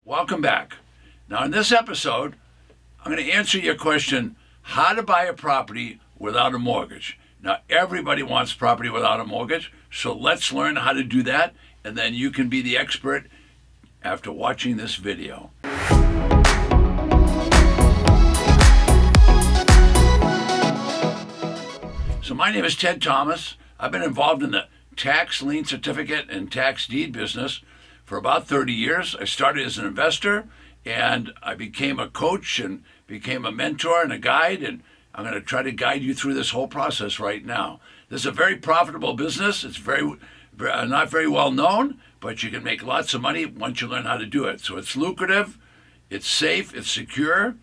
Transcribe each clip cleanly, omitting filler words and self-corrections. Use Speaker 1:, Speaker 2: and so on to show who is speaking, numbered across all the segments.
Speaker 1: Welcome back. Now, in this episode, I'm going to answer your question, how to buy a property without a mortgage. Now, everybody wants property without a mortgage, so let's learn how to do that, and then you can be the expert after watching this video. So my name is Ted Thomas. I've been involved in the tax lien certificate and tax deed business for about 30 years. I started as an investor, and I became a coach and became a mentor and a guide, and I'm going to try to guide you through this whole process right now. This is a very profitable business. It's not very well known, but you can make lots of money once you learn how to do it. So it's lucrative, it's safe, it's secure,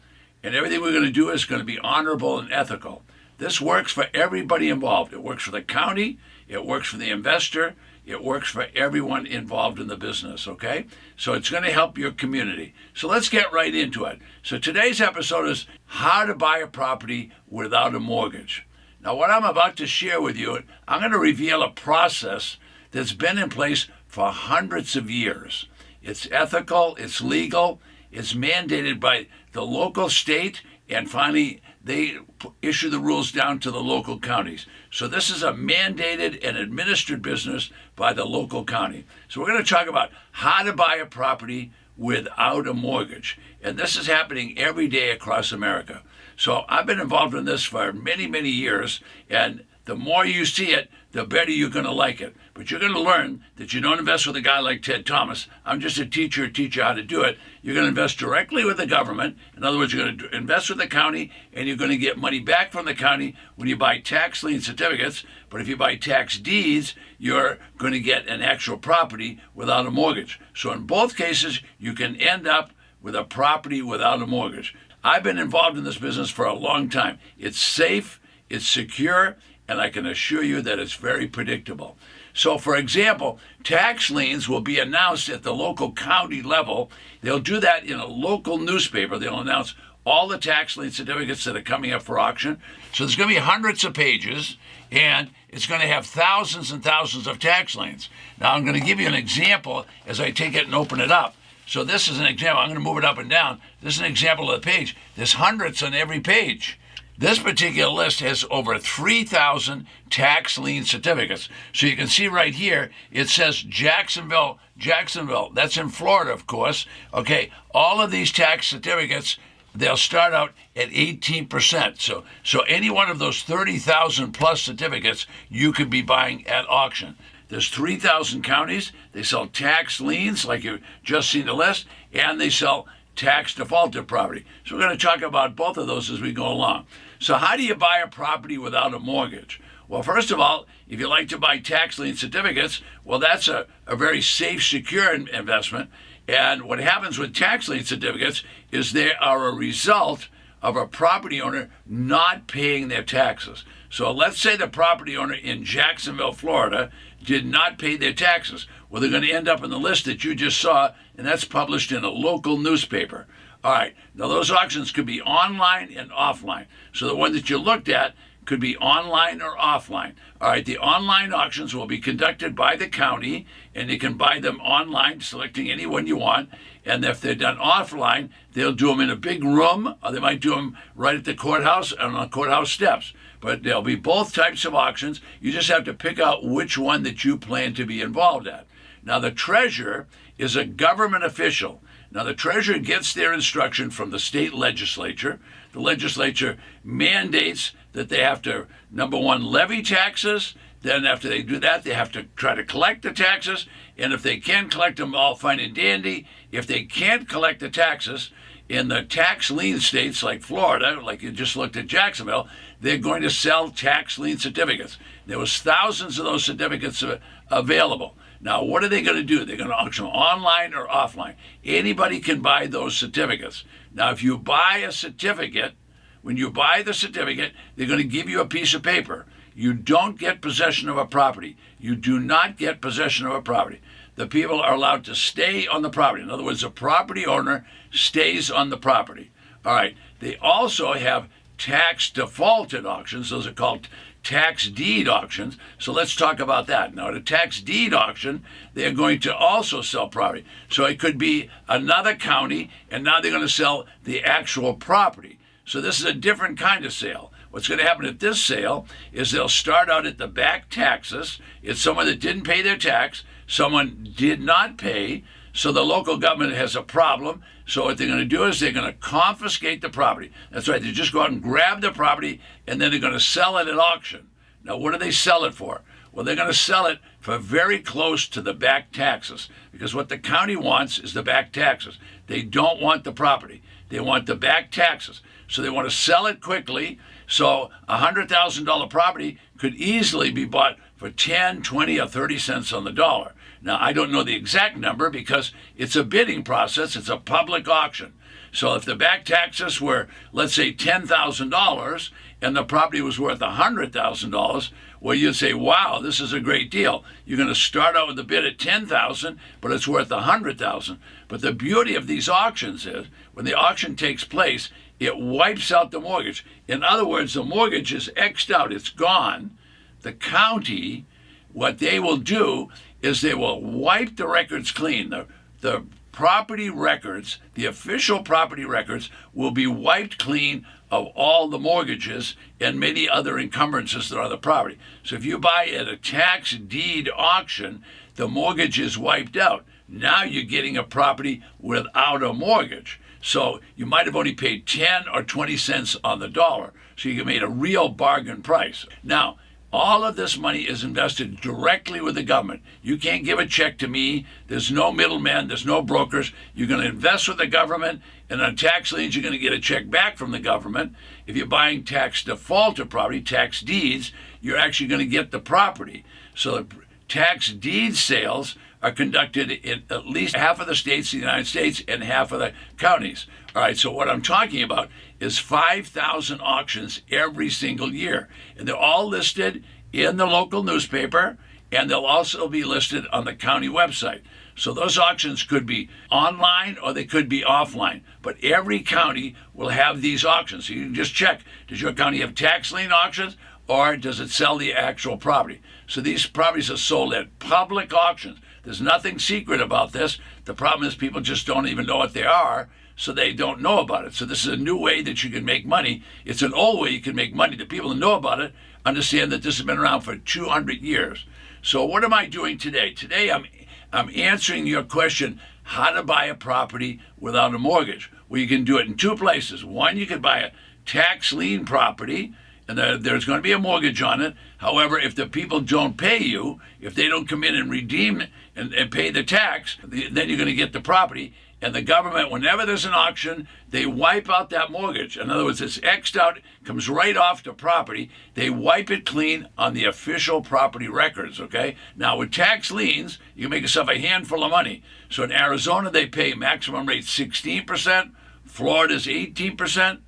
Speaker 1: and everything we're going to do is going to be honorable and ethical. This works for everybody involved. It works for the county, it works for the investor, it works for everyone involved in the business, okay? So it's going to help your community. So let's get right into it. So today's episode is how to buy a property without a mortgage. Now, what I'm about to share with you, I'm going to reveal a process that's been in place for hundreds of years. It's ethical, it's legal, it's mandated by the local, state, and finally, they issue the rules down to the local counties. So this is a mandated and administered business by the local county. So we're going to talk about how to buy a property without a mortgage. And this is happening every day across America. So I've been involved in this for many, many years, and the more you see it, the better you're going to like it. But you're going to learn that you don't invest with a guy like Ted Thomas. I'm just a teacher, teach you how to do it. You're going to invest directly with the government. In other words, you're going to invest with the county, and you're going to get money back from the county when you buy tax lien certificates. But if you buy tax deeds, you're going to get an actual property without a mortgage. So in both cases, you can end up with a property without a mortgage. I've been involved in this business for a long time. It's safe, it's secure, and I can assure you that it's very predictable. So, for example, tax liens will be announced at the local county level. They'll do that in a local newspaper. They'll announce all the tax lien certificates that are coming up for auction. So there's going to be hundreds of pages, and it's going to have thousands and thousands of tax liens. Now, I'm going to give you an example as I take it and open it up. So this is an example. I'm going to move it up and down. This is an example of the page. There's hundreds on every page. This particular list has over 3,000 tax lien certificates. So you can see right here, it says Jacksonville. That's in Florida, of course. Okay, all of these tax certificates, they'll start out at 18%. So any one of those 30,000 plus certificates you could be buying at auction. There's 3,000 counties. They sell tax liens, like you've just seen the list, and they sell tax defaulted property. So we're going to talk about both of those as we go along. So how do you buy a property without a mortgage? Well, first of all, if you like to buy tax lien certificates, well, that's a very safe, secure investment. And what happens with tax lien certificates is they are a result of a property owner not paying their taxes. So let's say the property owner in Jacksonville, Florida, did not pay their taxes. Well, they're going to end up in the list that you just saw, and that's published in a local newspaper. All right, now those auctions could be online and offline. So the one that you looked at could be online or offline. All right, the online auctions will be conducted by the county, and you can buy them online, selecting any one you want. And if they're done offline, they'll do them in a big room, or they might do them right at the courthouse and on courthouse steps. But there'll be both types of auctions. You just have to pick out which one that you plan to be involved at. Now, the treasurer is a government official. Now, the treasurer gets their instruction from the state legislature. The legislature mandates that they have to, number one, levy taxes. Then after they do that, they have to try to collect the taxes. And if they can collect them, all fine and dandy. If they can't collect the taxes, in the tax lien states like Florida, like you just looked at Jacksonville, they're going to sell tax lien certificates. There was thousands of those certificates available. Now, what are they going to do? They're going to auction online or offline. Anybody can buy those certificates. Now, if you buy a certificate, when you buy the certificate, they're going to give you a piece of paper. You don't get possession of a property. You do not get possession of a property. The people are allowed to stay on the property. In other words, the property owner stays on the property. All right. They also have tax defaulted auctions. Those are called tax deed auctions. So let's talk about that. Now, at a tax deed auction, they're going to also sell property. So it could be another county, and now they're going to sell the actual property. So this is a different kind of sale. What's going to happen at this sale is they'll start out at the back taxes. It's someone that didn't pay their tax, someone did not pay, so the local government has a problem. So what they're going to do is they're going to confiscate the property. That's right, they just go out and grab the property, and then they're going to sell it at auction. Now, what do they sell it for? Well, they're going to sell it for very close to the back taxes, because what the county wants is the back taxes. They don't want the property. They want the back taxes. So they want to sell it quickly. So a $100,000 property could easily be bought for 10, 20, or 30 cents on the dollar. Now, I don't know the exact number because it's a bidding process. It's a public auction. So if the back taxes were, let's say, $10,000 and the property was worth $100,000, well, you'd say, wow, this is a great deal. You're going to start out with a bid at $10,000, but it's worth $100,000. But the beauty of these auctions is when the auction takes place, it wipes out the mortgage. In other words, the mortgage is X'd out. It's gone. The county, what they will do is they will wipe the records clean. The property records, the official property records, will be wiped clean of all the mortgages and many other encumbrances that are on the property. So if you buy at a tax deed auction, the mortgage is wiped out. Now you're getting a property without a mortgage. So you might have only paid 10 or 20 cents on the dollar. So you made a real bargain price. Now, all of this money is invested directly with the government. You can't give a check to me. There's no middlemen. There's no brokers. You're going to invest with the government, and on tax liens, you're going to get a check back from the government. If you're buying tax defaulted property, tax deeds, you're actually going to get the property. So the tax deed sales are conducted in at least half of the states in the United States and half of the counties. All right, so what I'm talking about is 5,000 auctions every single year. And they're all listed in the local newspaper, and they'll also be listed on the county website. So those auctions could be online or they could be offline. But every county will have these auctions. So you can just check, does your county have tax lien auctions or does it sell the actual property? So these properties are sold at public auctions. There's nothing secret about this. The problem is people just don't even know what they are, so they don't know about it. So this is a new way that you can make money. It's an old way you can make money. The people who know about it understand that this has been around for 200 years. So what am I doing today? Today I'm answering your question, how to buy a property without a mortgage. Well, you can do it in two places. One, you can buy a tax lien property, and there's going to be a mortgage on it. However, if the people don't pay you, if they don't come in and redeem and pay the tax, then you're going to get the property. And the government, whenever there's an auction, they wipe out that mortgage. In other words, it's X'd out, comes right off the property. They wipe it clean on the official property records, okay? Now, with tax liens, you can make yourself a handful of money. So in Arizona, they pay maximum rate 16%. Florida's 18%.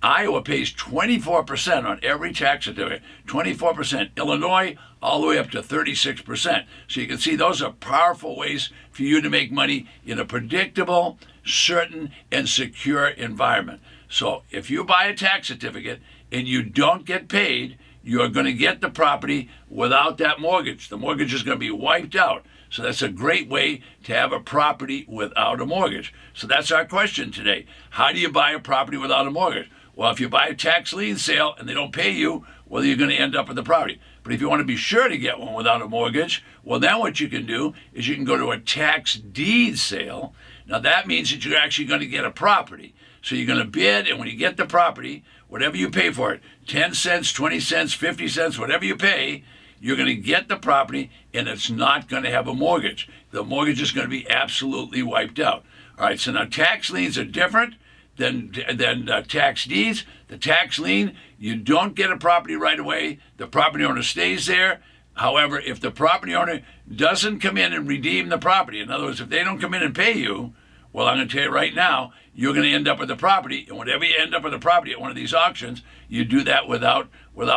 Speaker 1: Iowa pays 24% on every tax certificate, 24%. Illinois, all the way up to 36%. So you can see those are powerful ways for you to make money in a predictable, certain, and secure environment. So if you buy a tax certificate and you don't get paid, you're going to get the property without that mortgage. The mortgage is going to be wiped out. So that's a great way to have a property without a mortgage. So that's our question today. How do you buy a property without a mortgage? Well, if you buy a tax lien sale and they don't pay you, well, you're going to end up with the property. But if you want to be sure to get one without a mortgage, well, then what you can do is you can go to a tax deed sale. Now, that means that you're actually going to get a property. So you're going to bid, and when you get the property, whatever you pay for it, 10 cents, 20 cents, 50 cents, whatever you pay, you're going to get the property, and it's not going to have a mortgage. The mortgage is going to be absolutely wiped out. All right, so now tax liens are different than tax deeds. The tax lien, you don't get a property right away. The property owner stays there. However, if the property owner doesn't come in and redeem the property, in other words, if they don't come in and pay you, well, I'm going to tell you right now, you're going to end up with the property. And whenever you end up with the property at one of these auctions, you do that without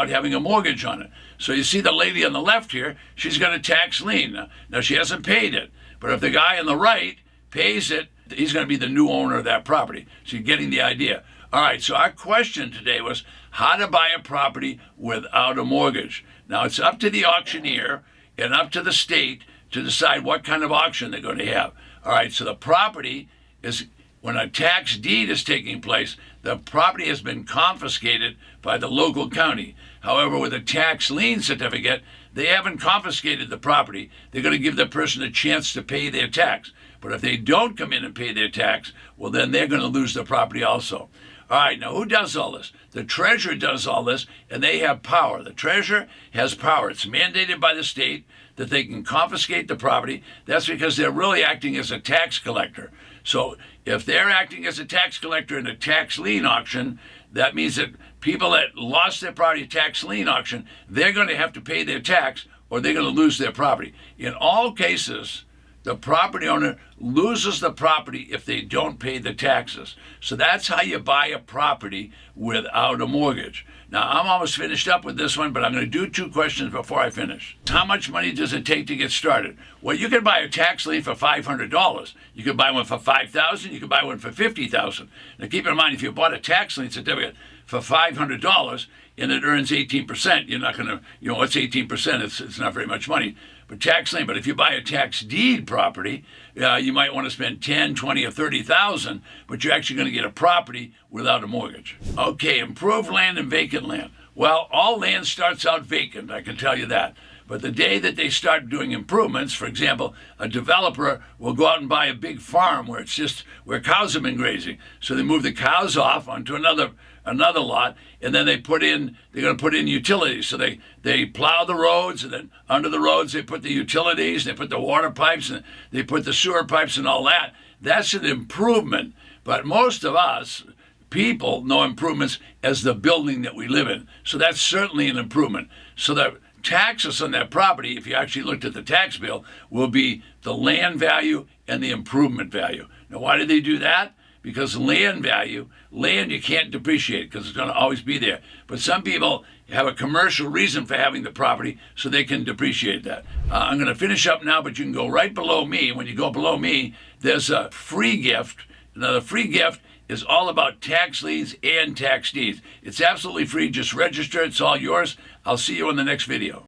Speaker 1: having a mortgage on it. So you see the lady on the left here, she's got a tax lien. Now she hasn't paid it. But if the guy on the right pays it, he's going to be the new owner of that property. So you're getting the idea. All right, so our question today was how to buy a property without a mortgage. Now, it's up to the auctioneer and up to the state to decide what kind of auction they're going to have. All right, so the property is, when a tax deed is taking place, the property has been confiscated by the local county. However, with a tax lien certificate, they haven't confiscated the property. They're going to give the person a chance to pay their tax. But if they don't come in and pay their tax, well, then they're going to lose the property also. All right, now who does all this? The treasurer does all this, and they have power. The treasurer has power. It's mandated by the state that they can confiscate the property. That's because they're really acting as a tax collector. So if they're acting as a tax collector in a tax lien auction, that means that people that lost their property at tax lien auction, they're going to have to pay their tax or they're going to lose their property. In all cases, the property owner loses the property if they don't pay the taxes. So that's how you buy a property without a mortgage. Now, I'm almost finished up with this one, but I'm going to do 2 questions before I finish. How much money does it take to get started? Well, you can buy a tax lien for $500. You can buy one for $5,000. You can buy one for $50,000. Now, keep in mind, if you bought a tax lien certificate for $500 and it earns 18%, you're not going to, what's 18%? It's not very much money. But tax lien. But if you buy a tax deed property, you might want to spend $10,000, $20,000, or $30,000, but you're actually going to get a property without a mortgage. Okay, improved land and vacant land. Well, all land starts out vacant, I can tell you that. But the day that they start doing improvements, for example, a developer will go out and buy a big farm where where cows have been grazing. So they move the cows off onto another lot, and then they're going to put in utilities. So they plow the roads, and then under the roads they put the utilities, they put the water pipes, and they put the sewer pipes and all that. That's an improvement. But most of us people know improvements as the building that we live in. So that's certainly an improvement. So the taxes on that property, if you actually looked at the tax bill, will be the land value and the improvement value. Now, why do they do that? Because land you can't depreciate because it's going to always be there. But some people have a commercial reason for having the property so they can depreciate that. I'm going to finish up now, but you can go right below me. When you go below me, there's a free gift. Now, the free gift is all about tax liens and tax deeds. It's absolutely free. Just register. It's all yours. I'll see you in the next video.